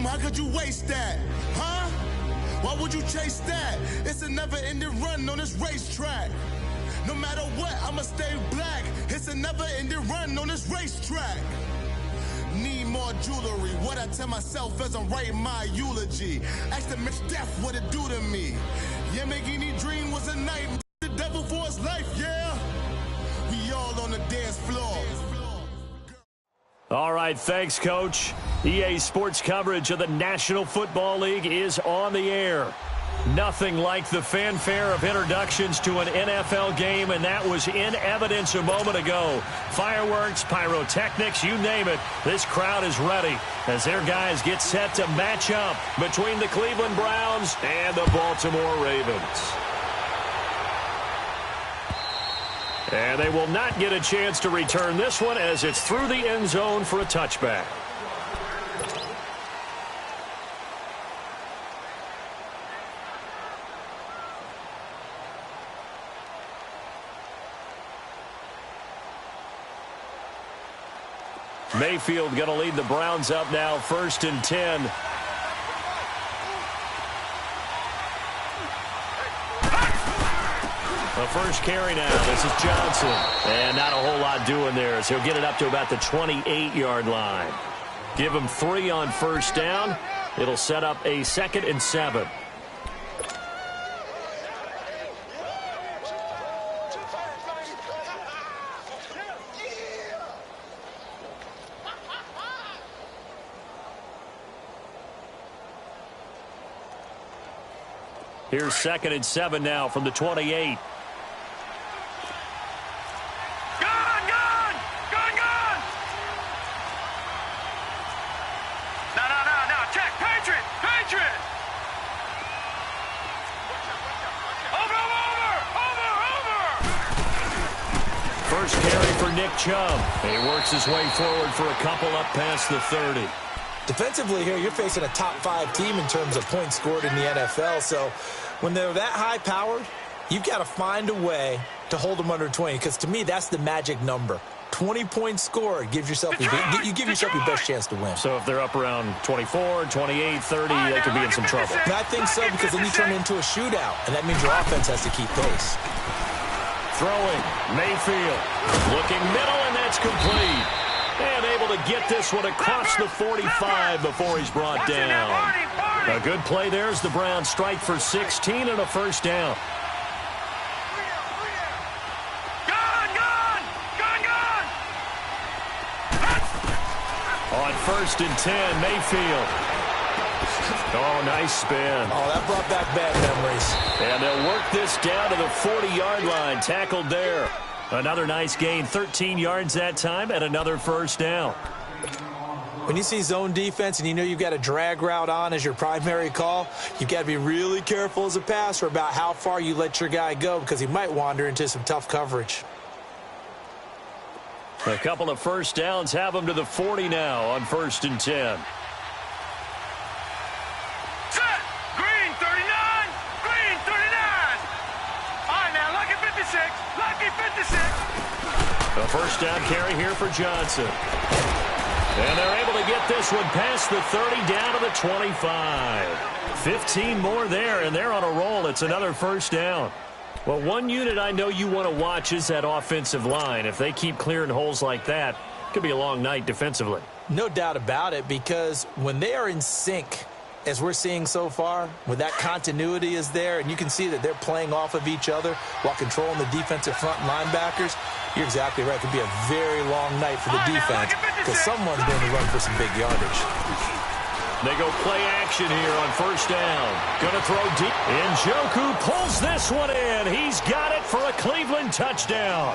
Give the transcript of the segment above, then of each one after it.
how could you waste that? Huh? Why would you chase that? It's a never-ending run on this racetrack. No matter what, I'ma stay black. It's a never-ending run on this racetrack. Need more jewelry. What I tell myself as I'm writing my eulogy. Ask the Mitch Death what it do to me. Yeah, Yamagini dream was a nightmare. The devil for his life, yeah. We all on the dance floor. All right, thanks, Coach. EA Sports coverage of the National Football League is on the air. Nothing like the fanfare of introductions to an NFL game, and that was in evidence a moment ago. Fireworks, pyrotechnics, you name it. This crowd is ready as their guys get set to match up between the Cleveland Browns and the Baltimore Ravens. And they will not get a chance to return this one as it's through the end zone for a touchback. Mayfield going to lead the Browns up now, 1st and 10. The first carry now. This is Johnson. And not a whole lot doing there, so he'll get it up to about the 28-yard line. Give him 3 on 1st down. It'll set up a 2nd and 7. Here's 2nd and 7 now from the 28. First carry for Nick Chubb. He works his way forward for a couple up past the 30. Defensively here, you're facing a top 5 team in terms of points scored in the NFL. So when they're that high-powered, you've got to find a way to hold them under 20. Because to me, that's the magic number. 20 points scored gives yourself you give yourself your best chance to win. So if they're up around 24, 28, 30, they could be in some trouble. And I think so, because then you turn it into a shootout, and that means your offense has to keep pace. Throwing, Mayfield. Looking middle, and that's complete. And able to get this one across the 45 before he's brought down. A good play there as the Browns strike for 16 and a 1st down. On 1st and 10, Mayfield. Oh, nice spin. Oh, that brought back bad memories. And they'll work this down to the 40-yard line. Tackled there. Another nice gain, 13 yards that time, and another 1st down. When you see zone defense and you know you've got a drag route on as your primary call, you've got to be really careful as a passer about how far you let your guy go, because he might wander into some tough coverage. A couple of 1st downs have him to the 40 now on 1st and 10. Set! Green 39! Green 39! All right, now, lucky 56! Lucky 56! A 1st down carry here for Johnson. And they're able to get this one past the 30 down to the 25. 15 more there, and they're on a roll. It's another 1st down. Well, one unit I know you want to watch is that offensive line. If they keep clearing holes like that, it could be a long night defensively. No doubt about it, because when they are in sync, as we're seeing so far, when that continuity is there, and you can see that they're playing off of each other while controlling the defensive front linebackers, you're exactly right. It could be a very long night for the defense, because someone's going to run for some big yardage. They go play action here on 1st down. Going to throw deep. Njoku pulls this one in. He's got it for a Cleveland touchdown.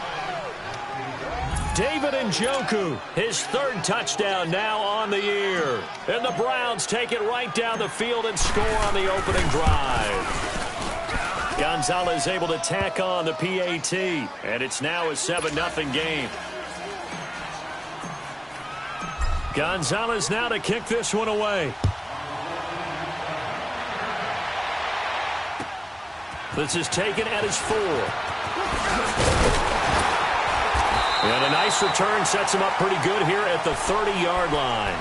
David Njoku, his 3rd touchdown now on the year. And the Browns take it right down the field and score on the opening drive. Gonzalez able to tack on the PAT, and it's now a 7-0 game. Gonzalez now to kick this one away. This is taken at his 4. And a nice return sets him up pretty good here at the 30-yard line.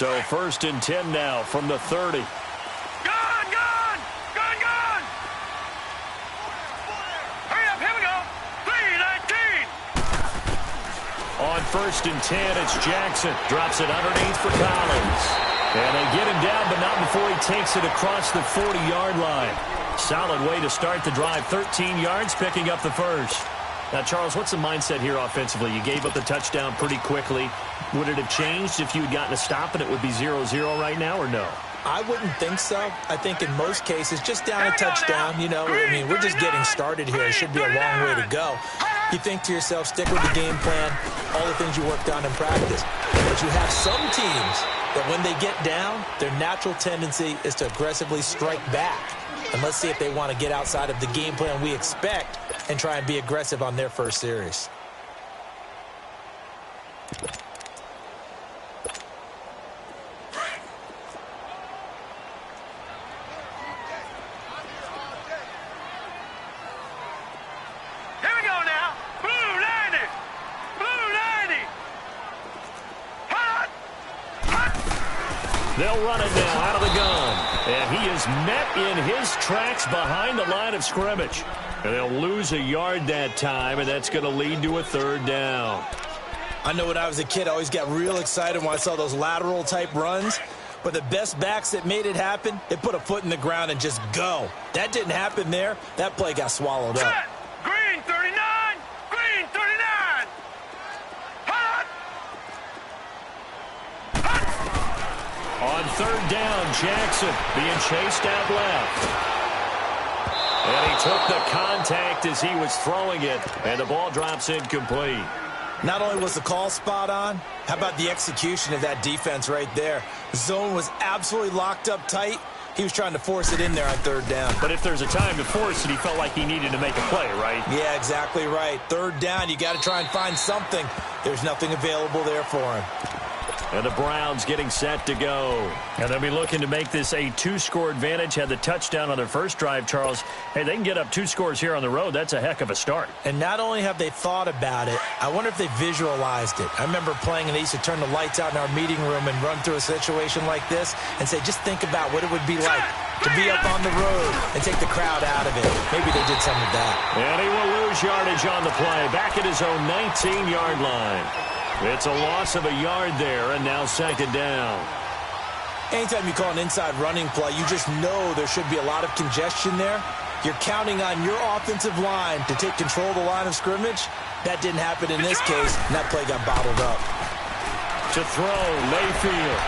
So 1st and 10 now from the 30. Gun, gun! Gun, gun! Hurry up, here we go! 3:19! On 1st and 10, it's Jackson. Drops it underneath for Collins. And they get him down, but not before he takes it across the 40-yard line. Solid way to start the drive. 13 yards, picking up the first. Now, Charles, what's the mindset here offensively? You gave up the touchdown pretty quickly. Would it have changed if you had gotten a stop and it would be 0-0 right now, or no? I wouldn't think so. I think in most cases, just down a touchdown, you know, I mean, we're just getting started here. It should be a long way to go. You think to yourself, stick with the game plan, all the things you worked on in practice. But you have some teams that when they get down, their natural tendency is to aggressively strike back. And let's see if they want to get outside of the game plan we expect and try and be aggressive on their first series. Here we go now! Blue 90! Blue 90! Hot! Hot! They'll run it now out of the gun. And he is met in his tracks behind the line of scrimmage. And they'll lose a yard that time, and that's going to lead to a 3rd down. I know when I was a kid, I always got real excited when I saw those lateral-type runs. But the best backs that made it happen, they put a foot in the ground and just go. That didn't happen there. That play got swallowed up. Set! Green 39! Green 39! Hot! Hot! On 3rd down, Jackson being chased out left. And he took the contact as he was throwing it, and the ball drops incomplete. Not only was the call spot on, how about the execution of that defense right there? The zone was absolutely locked up tight. He was trying to force it in there on 3rd down. But if there's a time to force it, he felt like he needed to make a play, right? Yeah, exactly right. 3rd down, you got to try and find something. There's nothing available there for him. And the Browns getting set to go. And they'll be looking to make this a 2-score advantage. Had the touchdown on their first drive, Charles. Hey, they can get up 2 scores here on the road. That's a heck of a start. And not only have they thought about it, I wonder if they visualized it. I remember playing and they used to turn the lights out in our meeting room and run through a situation like this and say, just think about what it would be like to be up on the road and take the crowd out of it. Maybe they did some of that. And he will lose yardage on the play. Back at his own 19-yard line. It's a loss of a yard there, and now 2nd down. Anytime you call an inside running play, you just know there should be a lot of congestion there. You're counting on your offensive line to take control of the line of scrimmage. That didn't happen in this case, and that play got bottled up. To throw, Mayfield.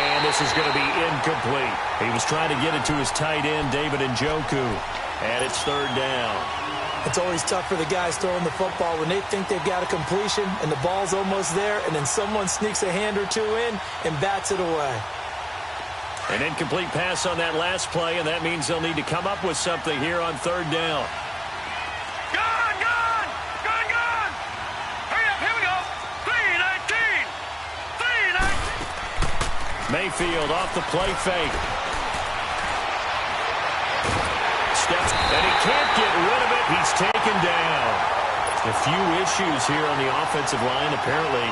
And this is going to be incomplete. He was trying to get it to his tight end, David Njoku. And it's 3rd down. It's always tough for the guys throwing the football when they think they've got a completion and the ball's almost there, and then someone sneaks a hand or two in and bats it away. An incomplete pass on that last play, and that means they'll need to come up with something here on 3rd down. Gun, gun! Gun, gun! Hurry up, here we go! 3:19! 3:19! Mayfield off the play fake. Steps, and he can't get rid of it. He's taken down. A few issues here on the offensive line. Apparently,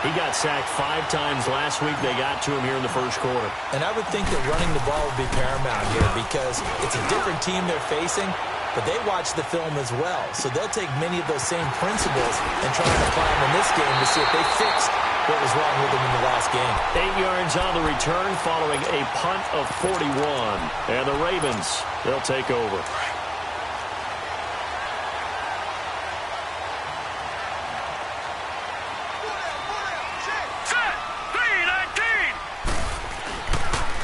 he got sacked 5 times last week. They got to him here in the first quarter. And I would think that running the ball would be paramount here because it's a different team they're facing, but they watch the film as well. So they'll take many of those same principles and try and apply them in this game to see if they fixed what was wrong with them in the last game. 8 yards on the return following a punt of 41. And the Ravens, they'll take over. Set! 3:19!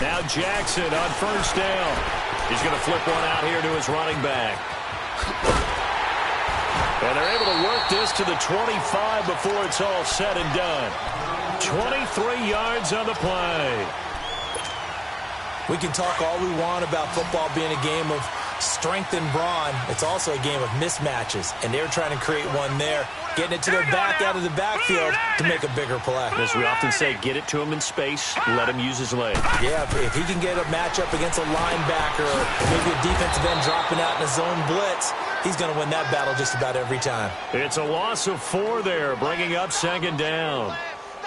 Now Jackson on 1st down. He's going to flip one out here to his running back. And they're able to work this to the 25 before it's all said and done. 23 yards on the play. We can talk all we want about football being a game of strength and brawn. It's also a game of mismatches, and they're trying to create one there, getting it to their back out of the backfield to make a bigger play. As we often say, get it to him in space, let him use his leg. Yeah, if he can get a matchup against a linebacker or maybe a defensive end dropping out in a zone blitz, he's going to win that battle just about every time. It's a loss of 4 there, bringing up 2nd down.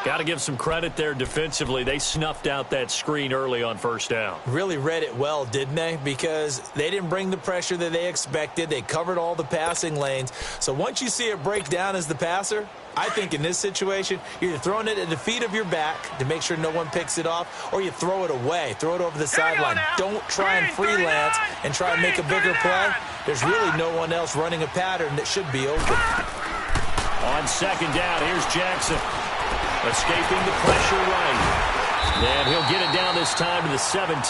Got to give some credit there defensively. They snuffed out that screen early on first down. Really read it well, didn't they? Because they didn't bring the pressure that they expected. They covered all the passing lanes. So once you see it break down as the passer, I think in this situation, you're throwing it at the feet of your back to make sure no one picks it off, or you throw it away. Throw it over the sideline. Don't try and freelance and try and make a bigger play. There's really no one else running a pattern that should be open. On second down, here's Jackson. Escaping the pressure right. And he'll get it down this time to the 17.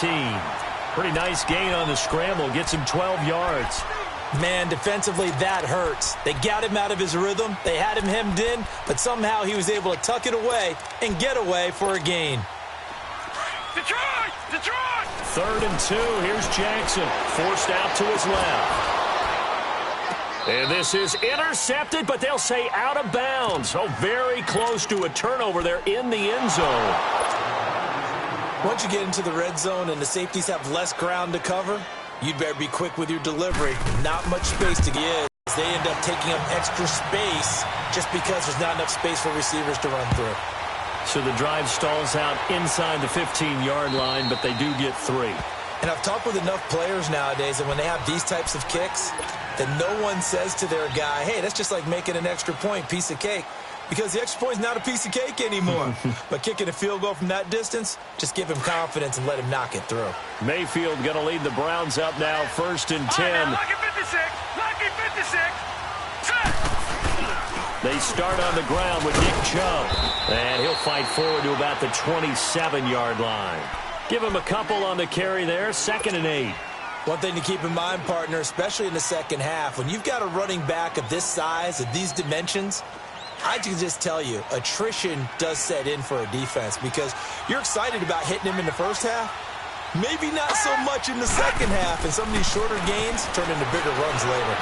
Pretty nice gain on the scramble. Gets him 12 yards. Man, defensively, that hurts. They got him out of his rhythm. They had him hemmed in, but somehow he was able to tuck it away and get away for a gain. Detroit! Detroit! 3rd and 2. Here's Jackson. Forced out to his left. And this is intercepted, but they'll say out of bounds. Oh, very close to a turnover there in the end zone. Once you get into the red zone and the safeties have less ground to cover, you'd better be quick with your delivery. Not much space to get. They end up taking up extra space just because there's not enough space for receivers to run through. So the drive stalls out inside the 15-yard line, but they do get 3. And I've talked with enough players nowadays that when they have these types of kicks, that no one says to their guy, hey, that's just like making an extra point, piece of cake. Because the extra point is not a piece of cake anymore. But kicking a field goal from that distance, just give him confidence and let him knock it through. Mayfield going to lead the Browns up now, 1st and 10. Lucky 56! Lucky 56! Set! They start on the ground with Nick Chubb. And he'll fight forward to about the 27-yard line. Give him a couple on the carry there, 2nd and 8. One thing to keep in mind, partner, especially in the second half, when you've got a running back of this size, of these dimensions, I can just tell you, attrition does set in for a defense because you're excited about hitting him in the first half. Maybe not so much in the second half, and some of these shorter gains turn into bigger runs later.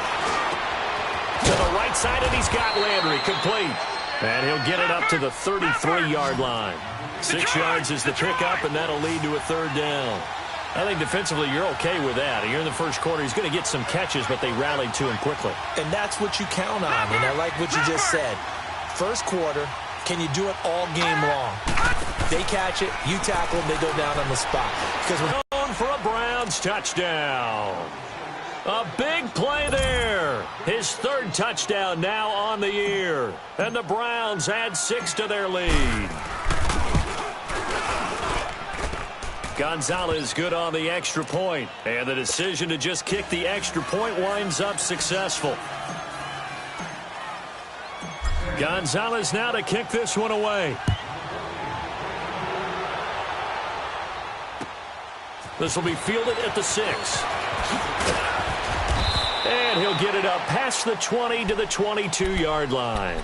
To the right side, and he's got Landry complete. And he'll get it up to the 33-yard line. 6 yards is the pickup, and that'll lead to a 3rd down. I think defensively you're okay with that. You're in the first quarter. He's going to get some catches, but they rallied to him quickly. And that's what you count on, and I like what you just said. First quarter, can you do it all game long? They catch it, you tackle them, they go down on the spot. Because we're going for a Browns touchdown. A big play there. His 3rd touchdown now on the year. And the Browns add 6 to their lead. Gonzalez good on the extra point. And the decision to just kick the extra point winds up successful. Gonzalez now to kick this one away. This will be fielded at the 6. And he'll get it up past the 20 to the 22-yard line.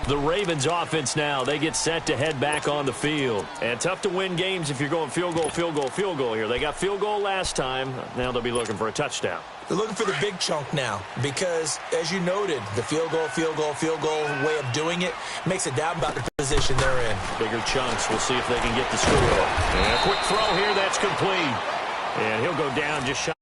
The Ravens offense now, they get set to head back on the field. And tough to win games if you're going field goal, field goal, field goal here. They got field goal last time. Now they'll be looking for a touchdown. They're looking for the big chunk now because, as you noted, the field goal way of doing it makes it down about the position they're in. Bigger chunks. We'll see if they can get the score. And a quick throw here. That's complete. And he'll go down just shy.